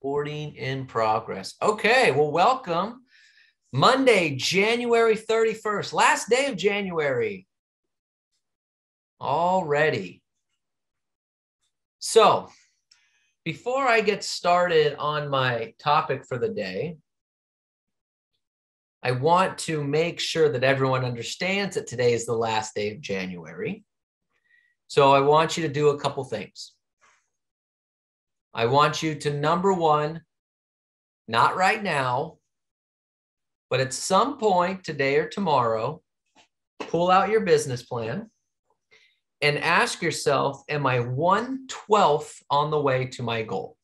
Recording in progress. Okay, well, welcome. Monday, January 31st, last day of January. Already. So, before I get started on my topic for the day, I want to make sure that everyone understands that today is the last day of January. So I want you to do a couple things. I want you to, number one, not right now, but at some point today or tomorrow, pull out your business plan and ask yourself, am I 1/12 on the way to my goal?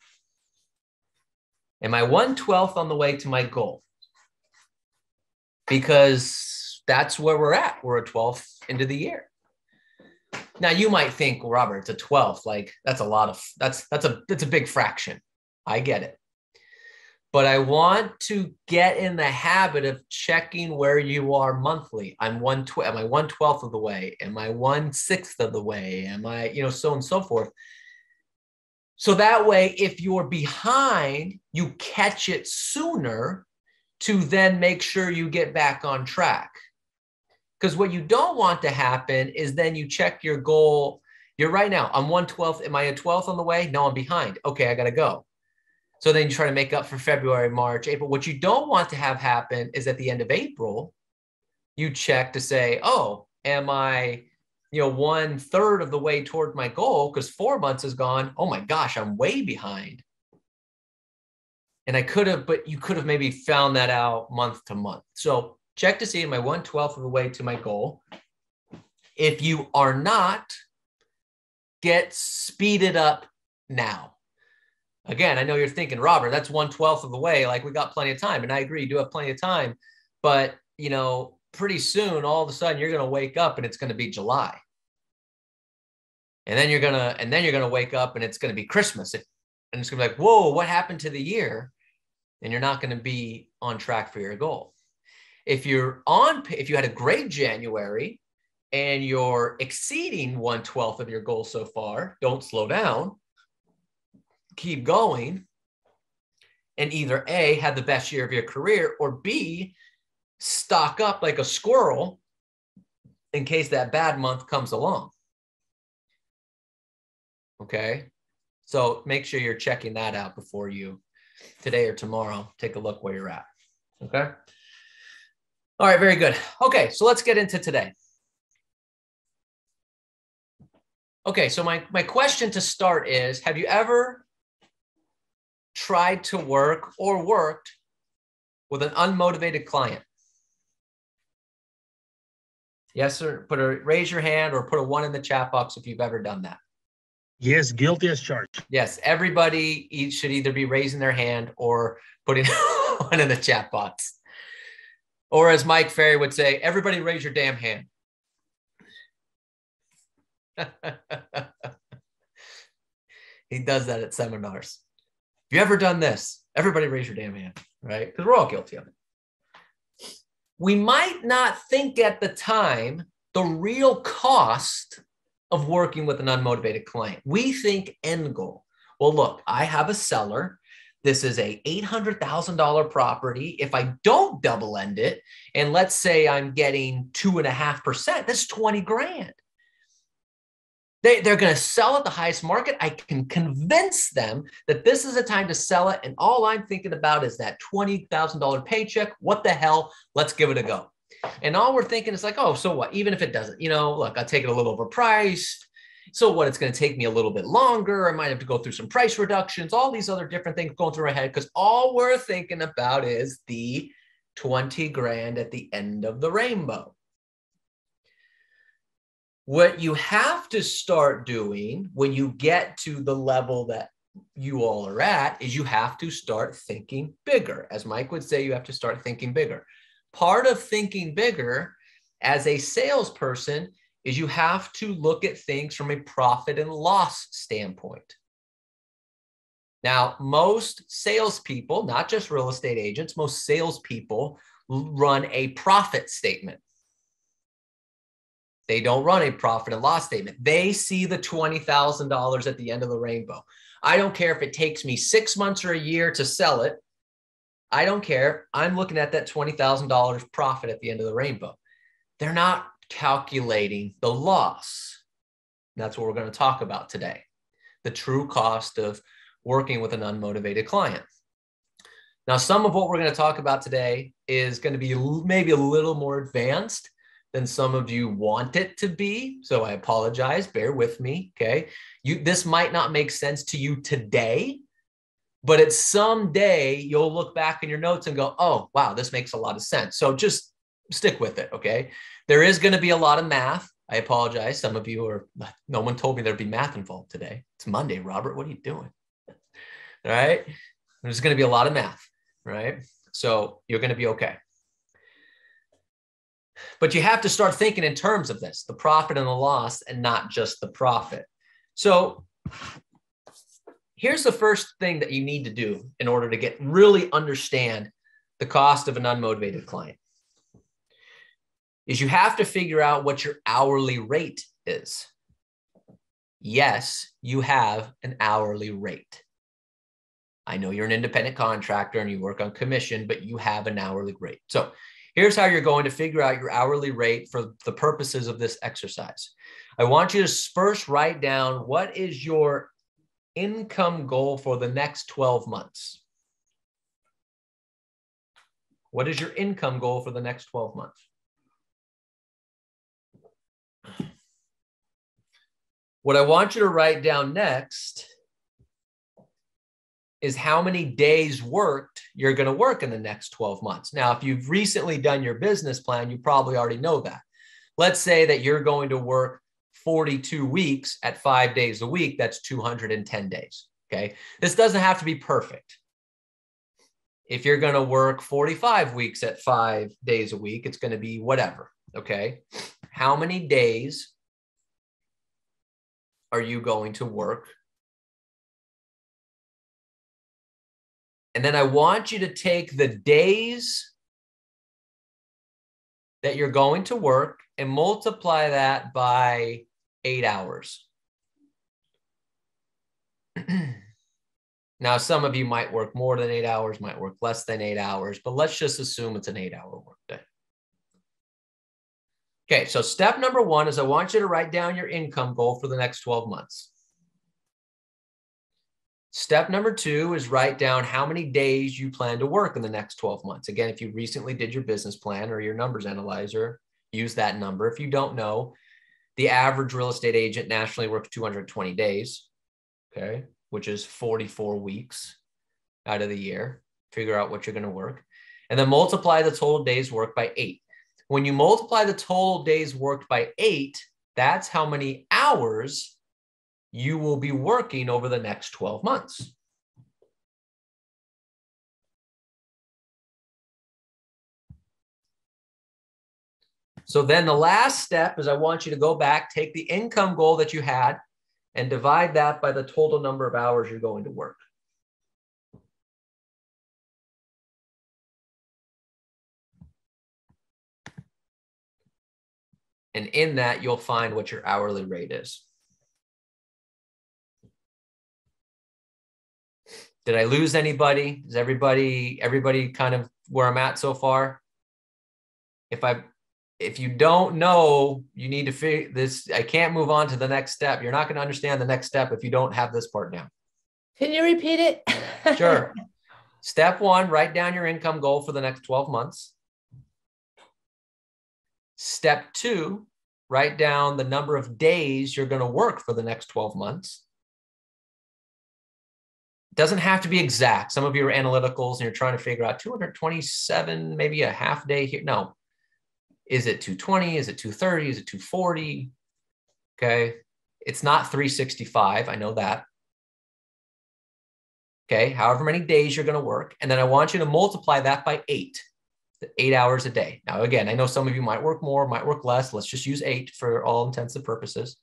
Am I 1/12 on the way to my goal? Because that's where we're at. We're a 12th into the year. Now you might think, well, Robert, it's a 12th. Like that's a lot of, that's a big fraction. I get it. But I want to get in the habit of checking where you are monthly. Am I 1/12 of the way? Am I 1/6 of the way? Am I, so on and so forth. So that way, if you're behind, you catch it sooner to then make sure you get back on track. Because what you don't want to happen is then you check your goal. You're right now, I'm 1/12. Am I a 12th on the way? No, I'm behind. Okay, I got to go. So then you try to make up for February, March, April. What you don't want to have happen is at the end of April, you check to say, oh, am I, 1/3 of the way toward my goal? Because 4 months is gone. Oh my gosh, I'm way behind. And but you could have maybe found that out month to month. So check to see, am I 1/12 of the way to my goal? If you are not, get speeded up now. Again, I know you're thinking, Robert, that's 1/12 of the way. Like we got plenty of time. And I agree, you do have plenty of time. But, pretty soon, all of a sudden, you're going to wake up and it's going to be July. And then you're going to wake up and it's going to be Christmas. And it's going to be like, whoa, what happened to the year? And you're not going to be on track for your goal. If you had a great January and you're exceeding 1/12 of your goal so far, don't slow down. Keep going, and either A, have the best year of your career, or B, stock up like a squirrel in case that bad month comes along. Okay, so make sure you're checking that out before you, today or tomorrow, take a look where you're at. Okay, all right, very good. Okay, so let's get into today. Okay, so my question to start is, have you ever tried to work or worked with an unmotivated client? Yes, sir. Raise your hand or put a 1 in the chat box if you've ever done that. Yes, guilty as charged. Yes, everybody should either be raising their hand or putting 1 in the chat box. Or as Mike Ferry would say, everybody raise your damn hand. He does that at seminars. Have you ever done this? Everybody raise your damn hand, right? Because we're all guilty of it. We might not think at the time the real cost of working with an unmotivated client. We think end goal. Well, look, I have a seller. This is a $800,000 property. If I don't double end it, and let's say I'm getting 2.5%, that's 20 grand. They're going to sell at the highest market. I can convince them that this is a time to sell it. And all I'm thinking about is that $20,000 paycheck. What the hell? Let's give it a go. And all we're thinking is like, oh, so what? Even if it doesn't, look, I'll take it a little overpriced. So what? It's going to take me a little bit longer. I might have to go through some price reductions, all these other different things going through my head, because all we're thinking about is the 20 grand at the end of the rainbow. What you have to start doing when you get to the level that you all are at is you have to start thinking bigger. As Mike would say, you have to start thinking bigger. Part of thinking bigger as a salesperson is you have to look at things from a profit and loss standpoint. Now, most salespeople, not just real estate agents, most salespeople run a profit statement. They don't run a profit and loss statement. They see the $20,000 at the end of the rainbow. I don't care if it takes me 6 months or a year to sell it. I don't care. I'm looking at that $20,000 profit at the end of the rainbow. They're not calculating the loss. That's what we're going to talk about today. The true cost of working with an unmotivated client. Now, some of what we're going to talk about today is going to be maybe a little more advanced than some of you want it to be. So I apologize. Bear with me. Okay. This might not make sense to you today, but at some day you'll look back in your notes and go, oh, wow, this makes a lot of sense. So just stick with it. Okay. There is going to be a lot of math. I apologize. Some of you no one told me there'd be math involved today. It's Monday, Robert. What are you doing? All right. There's going to be a lot of math, right? So you're going to be okay. But you have to start thinking in terms of this, the profit and the loss, and not just the profit. So here's the first thing that you need to do in order to really understand the cost of an unmotivated client is you have to figure out what your hourly rate is. Yes, you have an hourly rate. I know you're an independent contractor and you work on commission, but you have an hourly rate. So here's how you're going to figure out your hourly rate for the purposes of this exercise. I want you to first write down what is your income goal for the next 12 months. What is your income goal for the next 12 months? What I want you to write down next is how many days worked you're going to work in the next 12 months. Now, if you've recently done your business plan, you probably already know that. Let's say that you're going to work 42 weeks at 5 days a week. That's 210 days. Okay. This doesn't have to be perfect. If you're going to work 45 weeks at 5 days a week, it's going to be whatever. Okay. How many days are you going to work? And then I want you to take the days that you're going to work and multiply that by 8 hours. Now, some of you might work more than 8 hours, might work less than 8 hours, but let's just assume it's an 8-hour workday. Okay, so step number one is I want you to write down your income goal for the next 12 months. Step number two is write down how many days you plan to work in the next 12 months. Again, if you recently did your business plan or your numbers analyzer, use that number. If you don't know, the average real estate agent nationally works 220 days, okay, which is 44 weeks out of the year. Figure out what you're going to work. And then multiply the total days worked by 8. When you multiply the total days worked by 8, that's how many hours you will be working over the next 12 months. So then the last step is I want you to go back, take the income goal that you had and divide that by the total number of hours you're going to work. And in that, you'll find what your hourly rate is. Did I lose anybody? Is everybody kind of where I'm at so far? If you don't know, you need to figure this. I can't move on to the next step. You're not going to understand the next step if you don't have this part down. Can you repeat it? Sure. Step one, write down your income goal for the next 12 months. Step two, write down the number of days you're going to work for the next 12 months. It doesn't have to be exact. Some of you are analyticals and you're trying to figure out 227, maybe a half day here. No. Is it 220? Is it 230? Is it 240? Okay. It's not 365. I know that. Okay. However many days you're going to work. And then I want you to multiply that by 8. 8 hours a day. Now, again, I know some of you might work more, might work less. Let's just use 8 for all intents and purposes.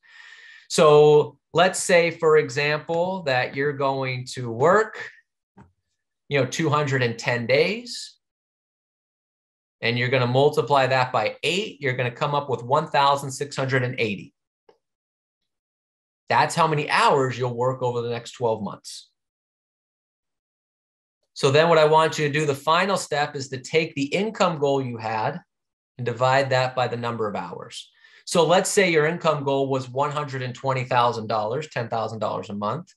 So let's say, for example, that you're going to work, 210 days. and you're going to multiply that by 8, you're going to come up with 1,680. That's how many hours you'll work over the next 12 months. So then what I want you to do, the final step, is to take the income goal you had and divide that by the number of hours. So let's say your income goal was $120,000, $10,000 a month,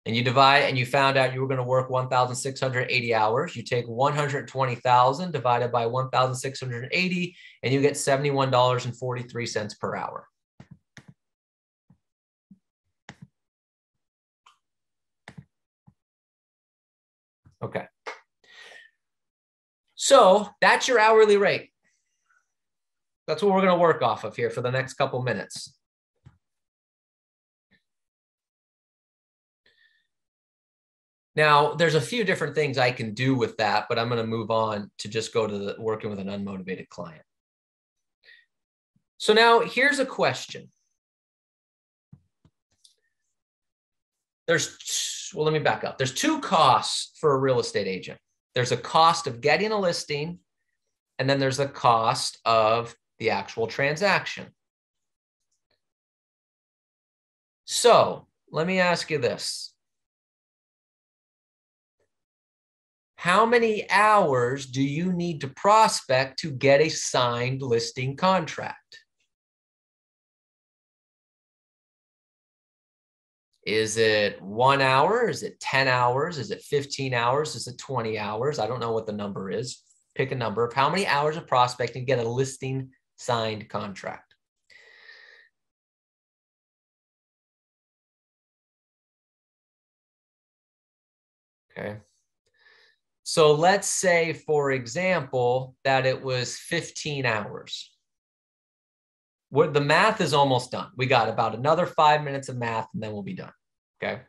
and you divide and you found out you were going to work 1,680 hours. You take 120,000 divided by 1,680, and you get $71.43 per hour. Okay. So that's your hourly rate. That's what we're going to work off of here for the next couple minutes. Now, there's a few different things I can do with that, but I'm going to move on to just go to working with an unmotivated client. So now here's a question. Well, let me back up. There's 2 costs for a real estate agent. There's a cost of getting a listing, and then there's a cost of the actual transaction. So let me ask you this. How many hours do you need to prospect to get a signed listing contract? Is it 1 hour? Is it 10 hours? Is it 15 hours? Is it 20 hours? I don't know what the number is. Pick a number of how many hours of prospecting to get a listing signed contract. Okay. So let's say, for example, that it was 15 hours. The math is almost done. We got about another 5 minutes of math, and then we'll be done. Okay.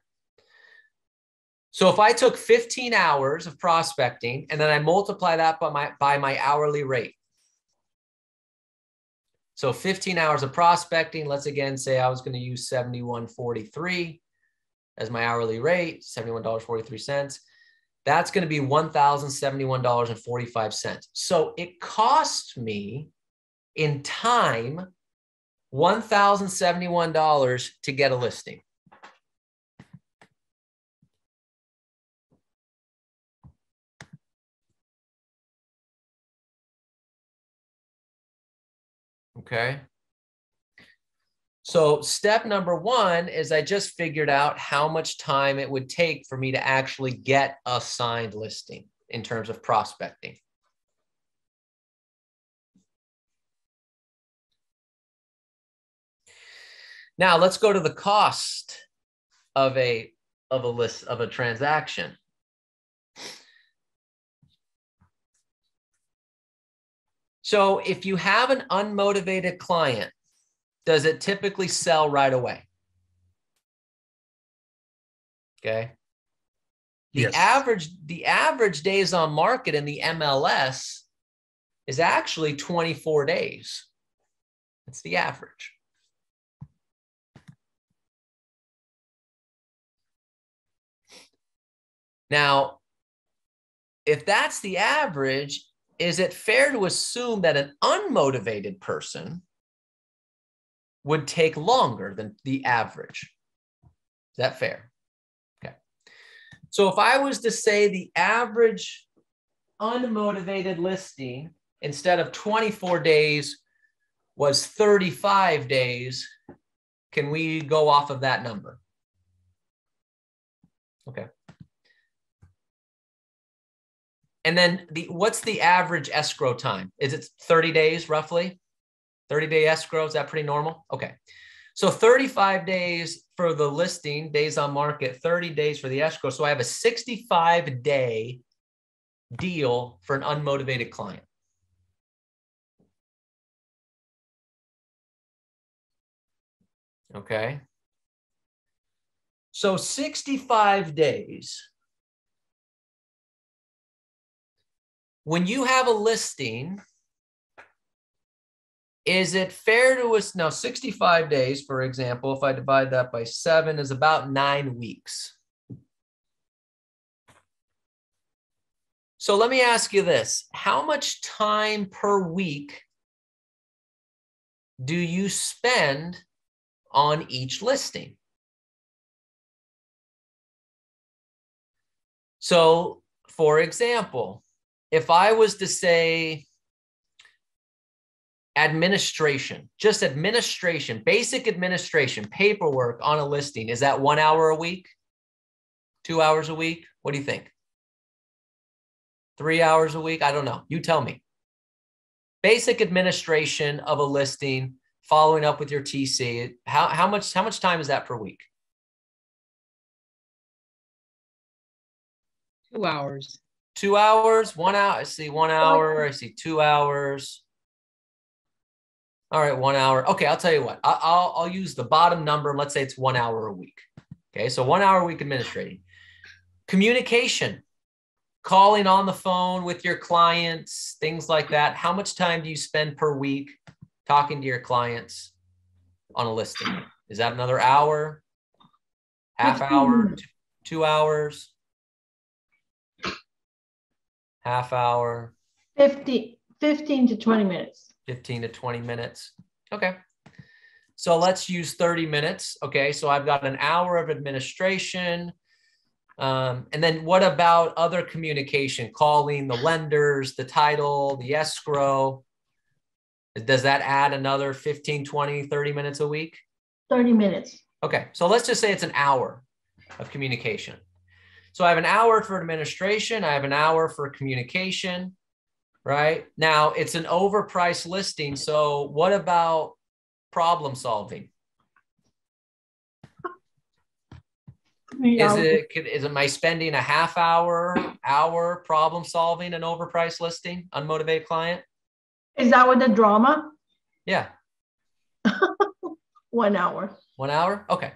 So if I took 15 hours of prospecting and then I multiply that by my hourly rate. So 15 hours of prospecting, let's again say I was going to use $71.43 as my hourly rate, $71.43. That's going to be $1,071.45. So it cost me in time $1,071 to get a listing. Okay. So step number 1 is I just figured out how much time it would take for me to actually get a signed listing in terms of prospecting. Now let's go to the cost of a transaction. So if you have an unmotivated client, does it typically sell right away? Okay. Yes. The average days on market in the MLS is actually 24 days. That's the average. Now, if that's the average, is it fair to assume that an unmotivated person would take longer than the average? Is that fair? Okay. So if I was to say the average unmotivated listing instead of 24 days was 35 days, can we go off of that number? Okay. And then what's the average escrow time? Is it 30 days roughly? 30-day escrow, is that pretty normal? Okay. So 35 days for the listing, days on market, 30 days for the escrow. So I have a 65-day deal for an unmotivated client. Okay. So 65 days. When you have a listing, is it fair to us now 65 days, for example, if I divide that by 7 is about 9 weeks. So let me ask you this. How much time per week do you spend on each listing? So, for example, if I was to say administration, just administration, basic administration, paperwork on a listing, is that 1 hour a week? 2 hours a week? What do you think? 3 hours a week? I don't know. You tell me. Basic administration of a listing, following up with your TC. How much time is that per week? 2 hours. 2 hours, 1 hour. I see 1 hour. I see 2 hours. All right, 1 hour. Okay, I'll tell you what. I'll use the bottom number. Let's say it's 1 hour a week. Okay, so 1 hour a week administrating. Communication, calling on the phone with your clients, things like that. How much time do you spend per week talking to your clients on a listing? Is that another hour? Half hour? 2 hours? Half hour? 15 to 20 minutes. 15 to 20 minutes. Okay. So let's use 30 minutes. Okay. So I've got an hour of administration. And then what about other communication, calling the lenders, the title, the escrow? Does that add another 15, 20, 30 minutes a week? 30 minutes. Okay. So let's just say it's an hour of communication. So I have an hour for administration. I have an hour for communication, right? Now it's an overpriced listing. So what about problem solving? Am I spending a half hour problem solving an overpriced listing, unmotivated client? Is that with the drama? Yeah. 1 hour. 1 hour? Okay.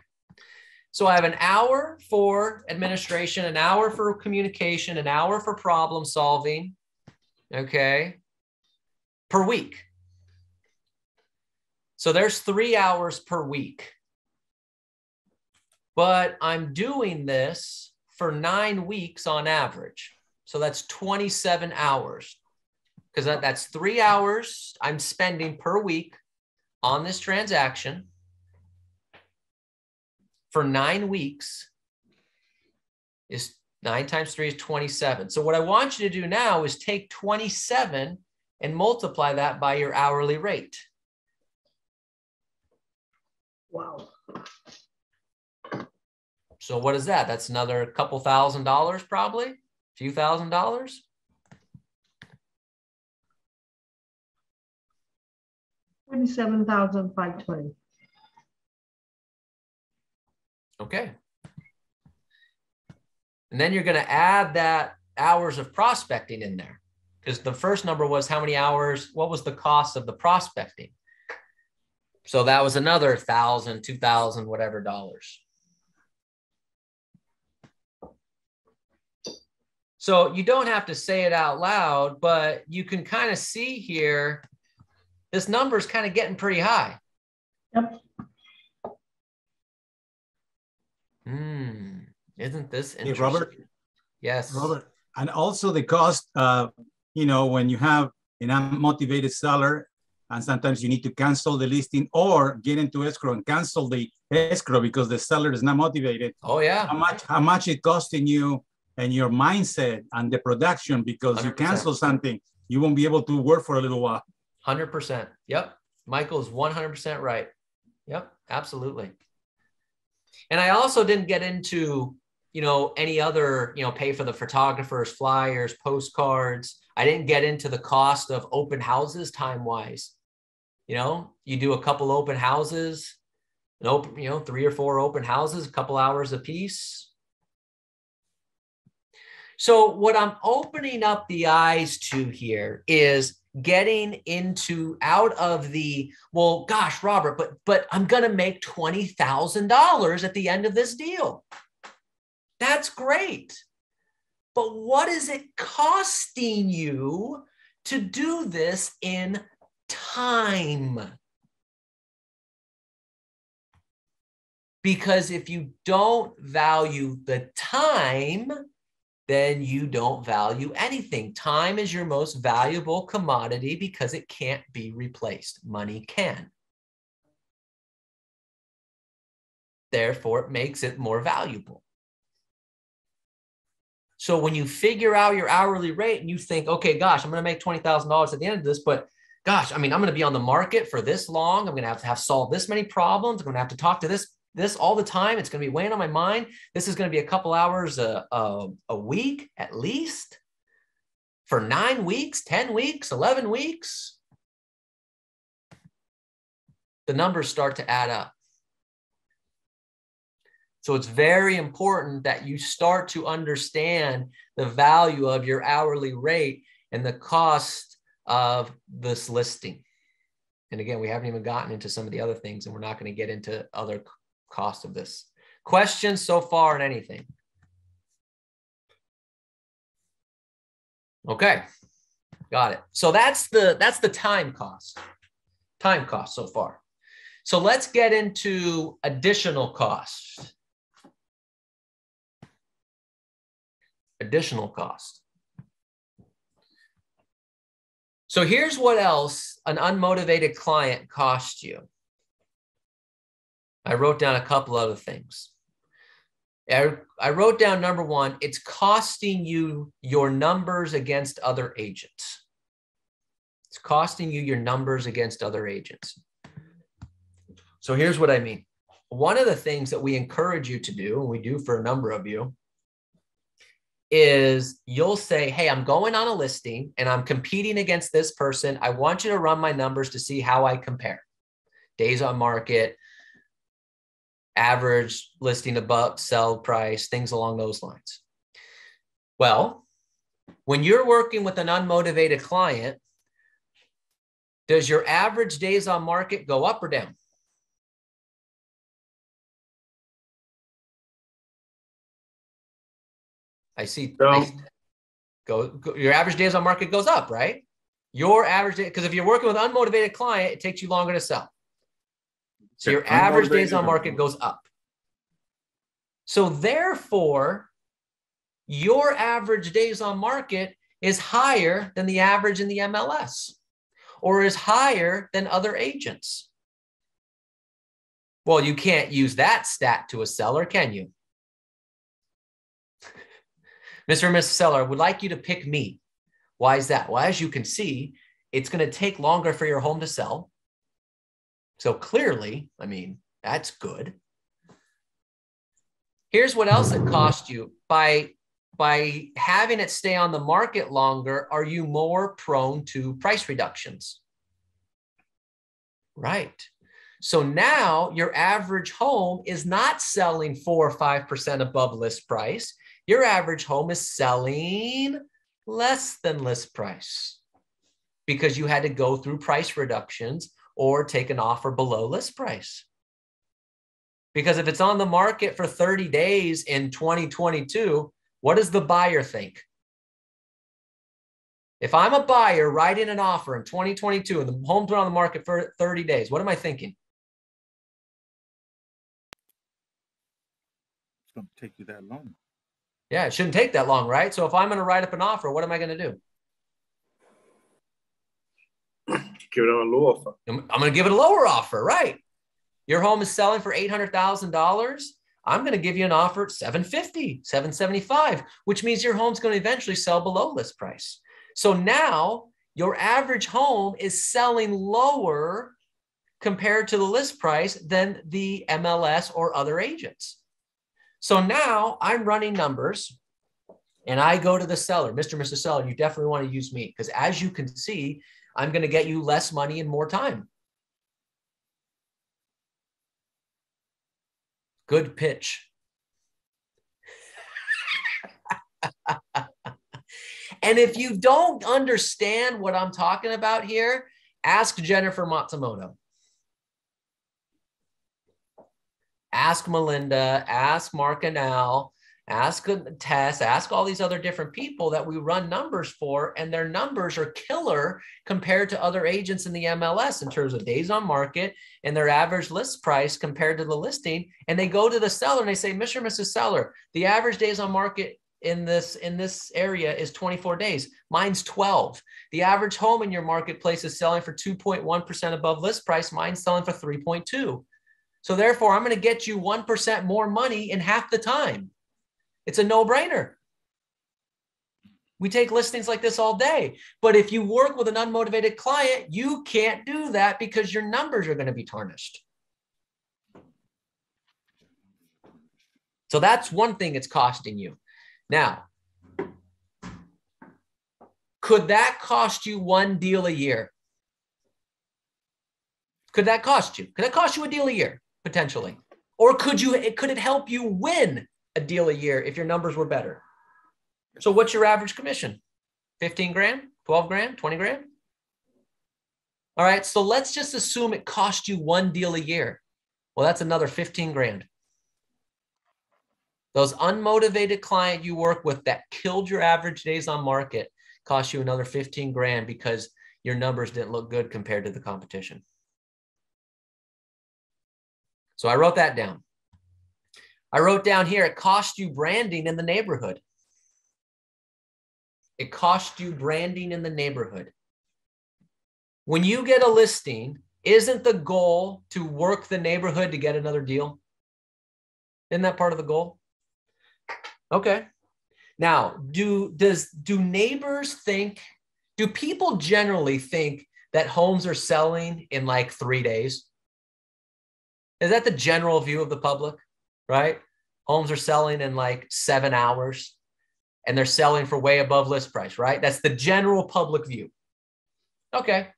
So I have an hour for administration, an hour for communication, an hour for problem solving, okay, per week. So there's 3 hours per week. But I'm doing this for 9 weeks on average. So that's 27 hours. Because that's 3 hours I'm spending per week on this transaction. For 9 weeks is 9 times 3 is 27. So what I want you to do now is take 27 and multiply that by your hourly rate. Wow. So what is that? That's another couple $1,000 probably, a few $1,000. $27,520. Okay. And then you're going to add that hours of prospecting in there, because the first number was how many hours, what was the cost of the prospecting? So that was another $1,000, $2,000, whatever dollars. So you don't have to say it out loud, but you can kind of see here, this number is kind of getting pretty high. Yep. Isn't this interesting? Hey, Robert? Yes. Robert, and also the cost, when you have an unmotivated seller, and sometimes you need to cancel the listing or get into escrow and cancel the escrow because the seller is not motivated. Oh yeah. How much it costing you and your mindset and the production, because 100%. You cancel something, you won't be able to work for a little while. 100%. Yep. Michael's 100% right. Yep. Absolutely. And I also didn't get into, any other, pay for the photographers, flyers, postcards. I didn't get into the cost of open houses time-wise. You do a couple open houses, 3 or 4 open houses, a couple hours a piece. So what I'm opening up the eyes to here is getting out of the, well, gosh, Robert, but I'm going to make $20,000 at the end of this deal. That's great. But what is it costing you to do this in time? Because if you don't value the time, then you don't value anything. Time is your most valuable commodity because it can't be replaced. Money can. Therefore, it makes it more valuable. So when you figure out your hourly rate and you think, okay, gosh, I'm going to make $20,000 at the end of this, but gosh, I mean, I'm going to be on the market for this long. I'm going to have solved this many problems. I'm going to have to talk to this all the time. It's going to be weighing on my mind. This is going to be a couple hours a week at least for 9 weeks, 10 weeks, 11 weeks. The numbers start to add up. So it's very important that you start to understand the value of your hourly rate and the cost of this listing. And again, we haven't even gotten into some of the other things, and we're not going to get into other costs of this. Questions so far on anything? Okay, got it. So that's the time cost. Time cost so far. So let's get into additional costs. Additional cost. So here's what else an unmotivated client costs you. I wrote down a couple other things. I wrote down number one, it's costing you your numbers against other agents. It's costing you your numbers against other agents. So here's what I mean. One of the things that we encourage you to do, and we do for a number of you, is you'll say, hey, I'm going on a listing and I'm competing against this person. I want you to run my numbers to see how I compare. Days on market, average listing above sell price, things along those lines. Well, when you're working with an unmotivated client, does your average days on market go up or down? I see. Your average days on market goes up, right? Your average day, because if you're working with an unmotivated client, it takes you longer to sell. So your average days on market goes up. So therefore, your average days on market is higher than the average in the MLS or is higher than other agents. Well, you can't use that stat to a seller, can you? Mr. and Mrs. Seller, I would like you to pick me. Why is that? Well, as you can see, it's going to take longer for your home to sell. So clearly, I mean, that's good. Here's what else it costs you. By having it stay on the market longer, are you more prone to price reductions? Right. So now your average home is not selling 4 or 5% above list price. Your average home is selling less than list price because you had to go through price reductions or take an offer below list price. Because if it's on the market for 30 days in 2022, what does the buyer think? If I'm a buyer writing an offer in 2022 and the home's been on the market for 30 days, what am I thinking? It's going to take you that long. Yeah, it shouldn't take that long, right? So if I'm going to write up an offer, what am I going to do? Give it a low offer. I'm going to give it a lower offer, right? Your home is selling for $800,000. I'm going to give you an offer at $750,000, $775,000, which means your home's going to eventually sell below list price. So now your average home is selling lower compared to the list price than the MLS or other agents. So now I'm running numbers and I go to the seller, Mr. and Mrs. Seller, you definitely want to use me because as you can see, I'm going to get you less money and more time. Good pitch. And if you don't understand what I'm talking about here, ask Jennifer Matsumoto. Ask Melinda, ask Mark and Al, ask Tess, ask all these other different people that we run numbers for, and their numbers are killer compared to other agents in the MLS in terms of days on market and their average list price compared to the listing. And they go to the seller and they say, Mr. and Mrs. Seller, the average days on market this area is 24 days. Mine's 12. The average home in your marketplace is selling for 2.1% above list price. Mine's selling for 3.2. So therefore, I'm going to get you 1% more money in half the time. It's a no-brainer. We take listings like this all day. But if you work with an unmotivated client, you can't do that because your numbers are going to be tarnished. So that's one thing it's costing you. Now, could that cost you one deal a year? Could that cost you? Could that cost you a deal a year, potentially? Or could it help you win a deal a year if your numbers were better? So what's your average commission? 15 grand, 12 grand, 20 grand? All right, so let's just assume it cost you one deal a year. Well, that's another 15 grand. Those unmotivated client you work with that killed your average days on market cost you another 15 grand because your numbers didn't look good compared to the competition. So I wrote that down. I wrote down here, it cost you branding in the neighborhood. It cost you branding in the neighborhood. When you get a listing, isn't the goal to work the neighborhood to get another deal? Isn't that part of the goal? Okay. Now, do neighbors think, do people generally think that homes are selling in like 3 days? Is that the general view of the public, right? Homes are selling in like 7 hours and they're selling for way above list price, right? That's the general public view. Okay.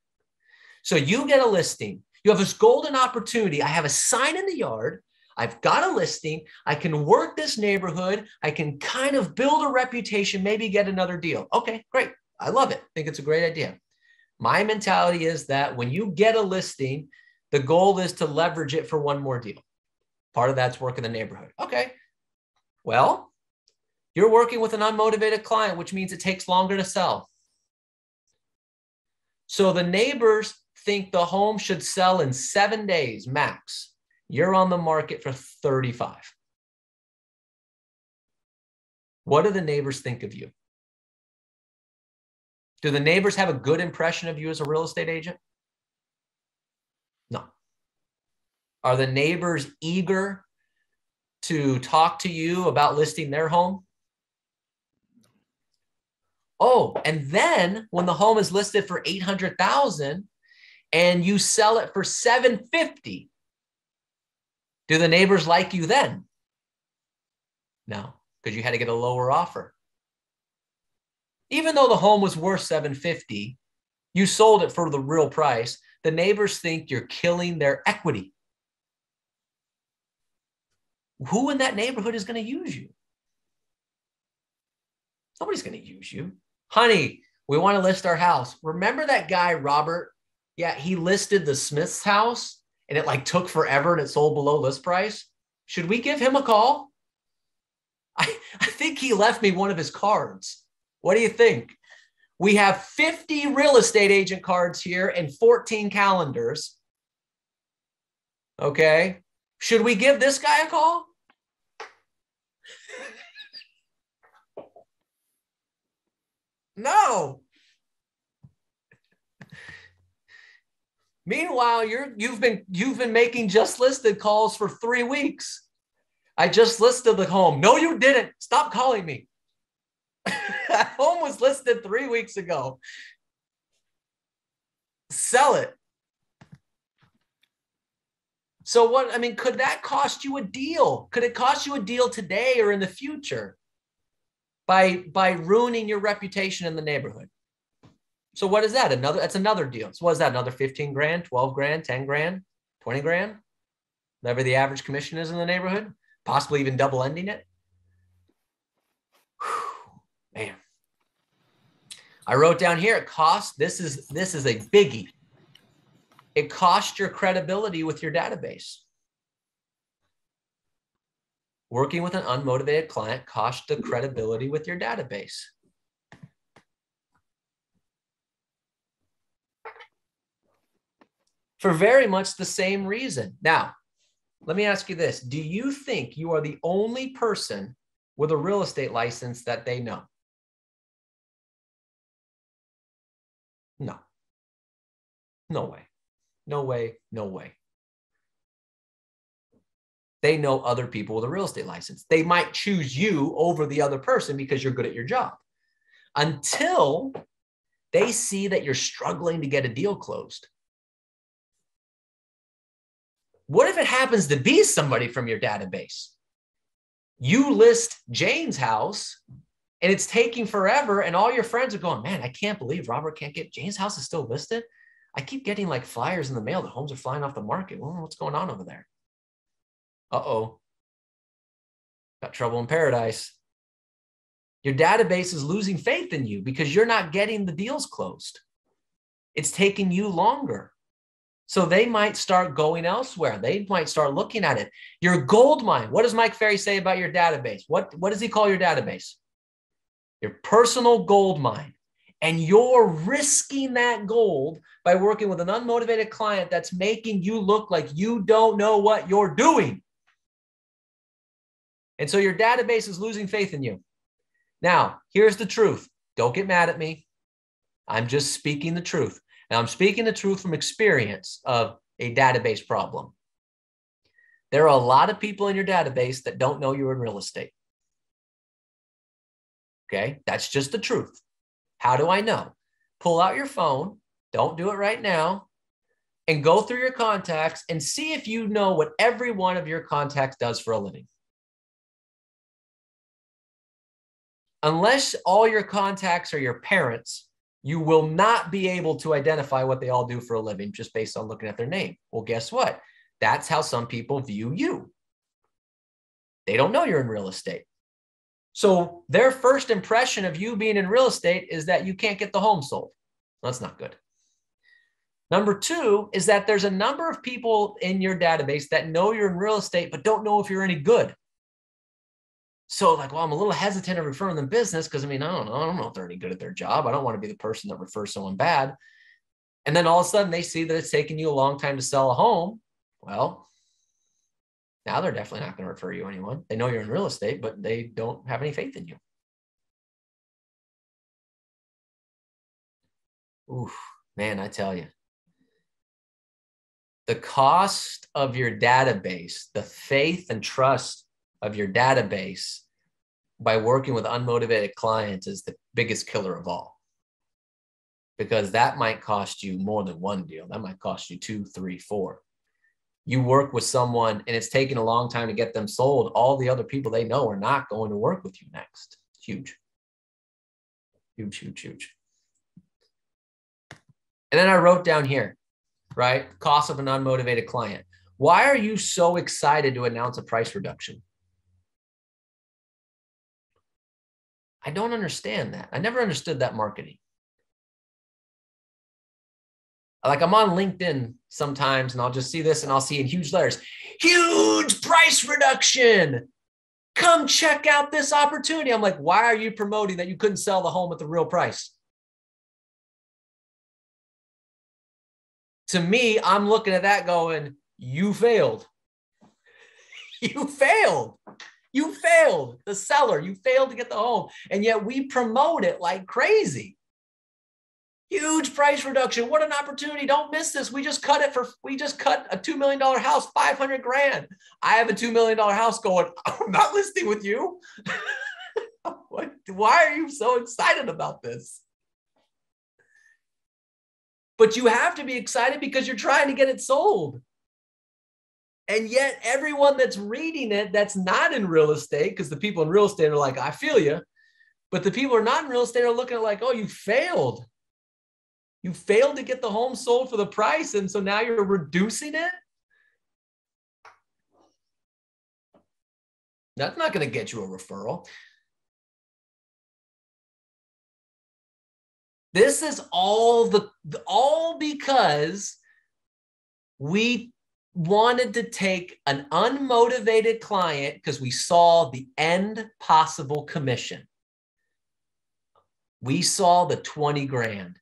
So you get a listing. You have this golden opportunity. I have a sign in the yard. I've got a listing. I can work this neighborhood. I can kind of build a reputation, maybe get another deal. Okay, great. I love it. I think it's a great idea. My mentality is that when you get a listing, the goal is to leverage it for one more deal. Part of that's work in the neighborhood. Okay. Well, you're working with an unmotivated client, which means it takes longer to sell. So the neighbors think the home should sell in 7 days max. You're on the market for 35. What do the neighbors think of you? Do the neighbors have a good impression of you as a real estate agent? No. Are the neighbors eager to talk to you about listing their home? Oh, and then when the home is listed for $800,000 and you sell it for $750,000, do the neighbors like you then? No, because you had to get a lower offer. Even though the home was worth $750,000, you sold it for the real price. The neighbors think you're killing their equity. Who in that neighborhood is going to use you? Nobody's going to use you. Honey, we want to list our house. Remember that guy, Robert? Yeah, he listed the Smith's house and it like took forever and it sold below list price. Should we give him a call? I think he left me one of his cards. What do you think? We have 50 real estate agent cards here and 14 calendars. Okay. Should we give this guy a call? No. Meanwhile, you've been making just listed calls for 3 weeks. I just listed the home. No, you didn't. Stop calling me. That home was listed 3 weeks ago. Sell it. So what, I mean, could that cost you a deal? Could it cost you a deal today or in the future by ruining your reputation in the neighborhood? So what is that? That's another deal. So what is that? Another 15 grand, 12 grand, 10 grand, 20 grand? Whatever the average commission is in the neighborhood, possibly even double ending it. Whew, man. I wrote down here, it costs, this is a biggie. It costs your credibility with your database. Working with an unmotivated client costs the credibility with your database. For very much the same reason. Now, let me ask you this. Do you think you are the only person with a real estate license that they know? No. No way. No way. No way. They know other people with a real estate license. They might choose you over the other person because you're good at your job, until they see that you're struggling to get a deal closed. What if it happens to be somebody from your database? You list Jane's house and it's taking forever, and all your friends are going, man, I can't believe Robert can't get Jane's house is still listed. I keep getting like flyers in the mail that homes are flying off the market. Well, what's going on over there? Uh-oh. Got trouble in paradise. Your database is losing faith in you because you're not getting the deals closed. It's taking you longer. So they might start going elsewhere. They might start looking at it. Your gold mine. What does Mike Ferry say about your database? What does he call your database? Your personal gold mine. And you're risking that gold by working with an unmotivated client that's making you look like you don't know what you're doing. And so your database is losing faith in you. Now, here's the truth. Don't get mad at me. I'm just speaking the truth. Now, I'm speaking the truth from experience of a database problem. There are a lot of people in your database that don't know you're in real estate. Okay, that's just the truth. How do I know? Pull out your phone. Don't do it right now. And go through your contacts and see if you know what every one of your contacts does for a living. Unless all your contacts are your parents, you will not be able to identify what they all do for a living just based on looking at their name. Well, guess what? That's how some people view you. They don't know you're in real estate. So their first impression of you being in real estate is that you can't get the home sold. That's not good. Number two is that there's a number of people in your database that know you're in real estate, but don't know if you're any good. So like, well, I'm a little hesitant of referring them business because, I don't know if they're any good at their job. I don't want to be the person that refers someone bad. And then all of a sudden they see that it's taking you a long time to sell a home. Well, now they're definitely not going to refer you anyone. They know you're in real estate, but they don't have any faith in you. Oof, man, I tell you. The cost of your database, the faith and trust of your database by working with unmotivated clients is the biggest killer of all. Because that might cost you more than one deal. That might cost you 2, 3, 4. You work with someone and it's taking a long time to get them sold. All the other people they know are not going to work with you next. It's huge. Huge, huge, huge. And then I wrote down here, right? Cost of an unmotivated client. Why are you so excited to announce a price reduction? I don't understand that. I never understood that marketing. Like I'm on LinkedIn sometimes and I'll just see this and I'll see in huge letters, huge price reduction. Come check out this opportunity. I'm like, why are you promoting that you couldn't sell the home at the real price? To me, I'm looking at that going, you failed. You failed. You failed. The seller, you failed to get the home. And yet we promote it like crazy. Huge price reduction. What an opportunity. Don't miss this. We just cut a $2 million house, $500,000. I have a $2 million house going, I'm not listing with you. Why are you so excited about this? But you have to be excited because you're trying to get it sold. And yet everyone that's reading it, that's not in real estate, because the people in real estate are like, I feel you. But the people who are not in real estate are looking at like, oh, you failed. You failed to get the home sold for the price. And so now you're reducing it. That's not going to get you a referral. This is all because we wanted to take an unmotivated client because we saw the end possible commission. We saw the 20 grand,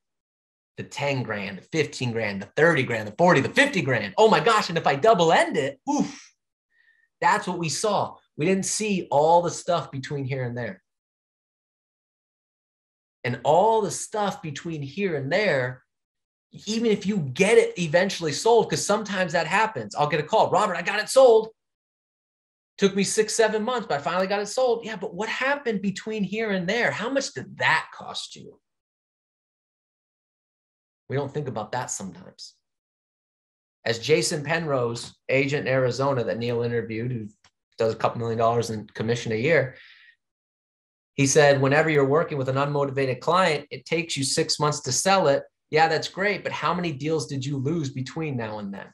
the 10 grand, the 15 grand, the 30 grand, the 40, the 50 grand. Oh my gosh. And if I double end it, oof, that's what we saw. We didn't see all the stuff between here and there. And all the stuff between here and there, even if you get it eventually sold, because sometimes that happens. I'll get a call, Robert, I got it sold. Took me 6-7 months, but I finally got it sold. Yeah, but what happened between here and there? How much did that cost you? We don't think about that sometimes. As Jason Penrose, agent in Arizona that Neil interviewed, who does a couple $1 million in commission a year, he said, whenever you're working with an unmotivated client, it takes you 6 months to sell it. Yeah, that's great. But how many deals did you lose between now and then?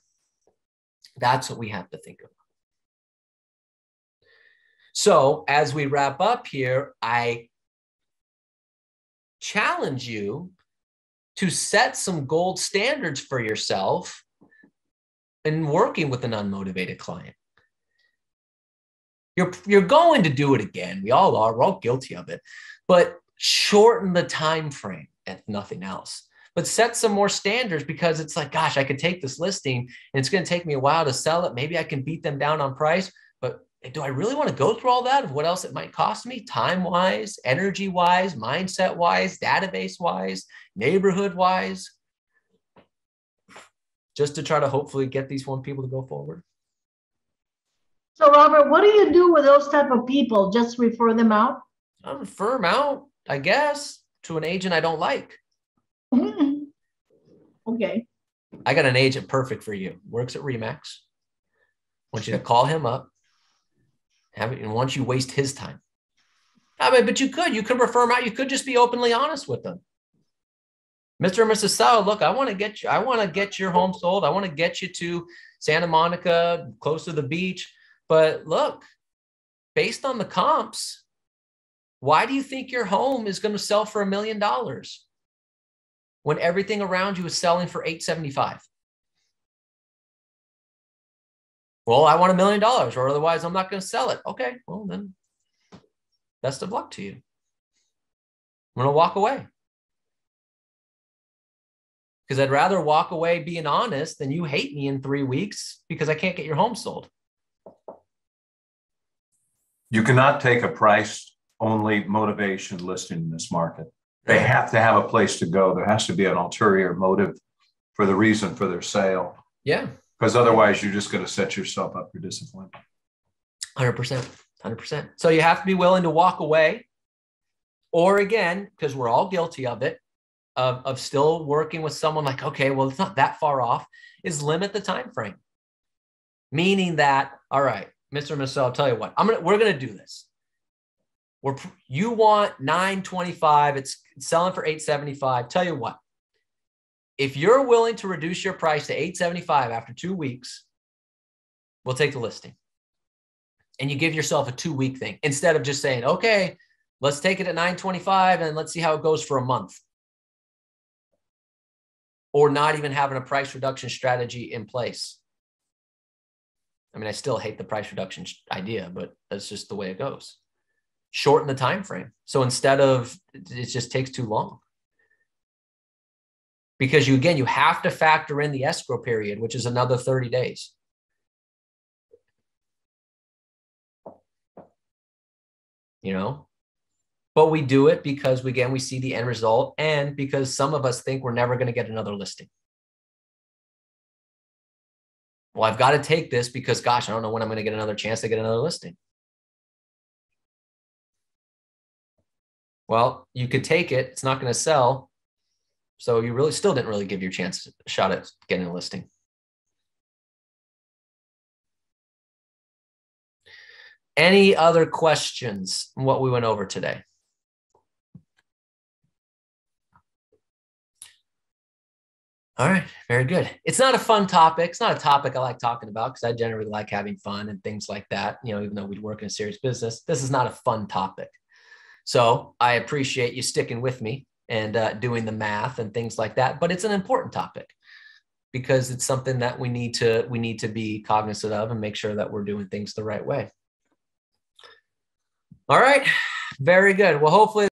That's what we have to think of. So as we wrap up here, I challenge you to set some gold standards for yourself in working with an unmotivated client. You're going to do it again. We all are. We're all guilty of it. But shorten the time frame, if nothing else. But set some more standards, because it's like, gosh, I could take this listing and it's going to take me a while to sell it. Maybe I can beat them down on price, but do I really want to go through all that of what else it might cost me, time-wise, energy-wise, mindset-wise, database-wise, neighborhood-wise, just to try to hopefully get these one people to go forward? So Robert, what do you do with those type of people? Just refer them out? I refer them out, I guess, to an agent I don't like. Okay. I got an agent perfect for you. Works at Remax. I want you to call him up. And once you waste his time. I mean, but you could refer him out. You could just be openly honest with them. Mr. and Mrs. Sal, look, I want to get your home sold. I want to get you to Santa Monica, close to the beach. But look, based on the comps, why do you think your home is going to sell for $1 million when everything around you is selling for $875? Well, I want $1 million, or otherwise I'm not going to sell it. Okay, well then, best of luck to you. I'm going to walk away. Because I'd rather walk away being honest than you hate me in 3 weeks because I can't get your home sold. You cannot take a price-only motivation listing in this market. They have to have a place to go. There has to be an ulterior motive for the reason for their sale. Yeah. Because otherwise, you're just going to set yourself up for disappointment. 100%. 100%. So you have to be willing to walk away. Or again, because we're all guilty of it, of still working with someone like, okay, well, it's not that far off, is limit the time frame. Meaning that, all right, Mr. and Mrs. I'll tell you what, we're going to do this. You want $925, it's selling for $875. Tell you what, if you're willing to reduce your price to $875 after 2 weeks, we'll take the listing. And you give yourself a 2-week thing instead of just saying, okay, let's take it at $925 and let's see how it goes for a month. Or not even having a price reduction strategy in place. I mean, I still hate the price reduction idea, but that's just the way it goes. Shorten the time frame. So instead of, it just takes too long. Because you have to factor in the escrow period, which is another 30 days. You know, but we do it because we see the end result, and because some of us think we're never going to get another listing. Well, I've got to take this because, gosh, I don't know when I'm going to get another chance to get another listing. Well, you could take it. It's not going to sell. So you really still didn't really give your chance a shot at getting a listing. Any other questions on what we went over today? All right, very good. It's not a fun topic. It's not a topic I like talking about because I generally like having fun and things like that. You know, even though we work in a serious business, this is not a fun topic. So I appreciate you sticking with me and doing the math and things like that. But it's an important topic because it's something that we need to be cognizant of and make sure that we're doing things the right way. All right, very good. Well, hopefully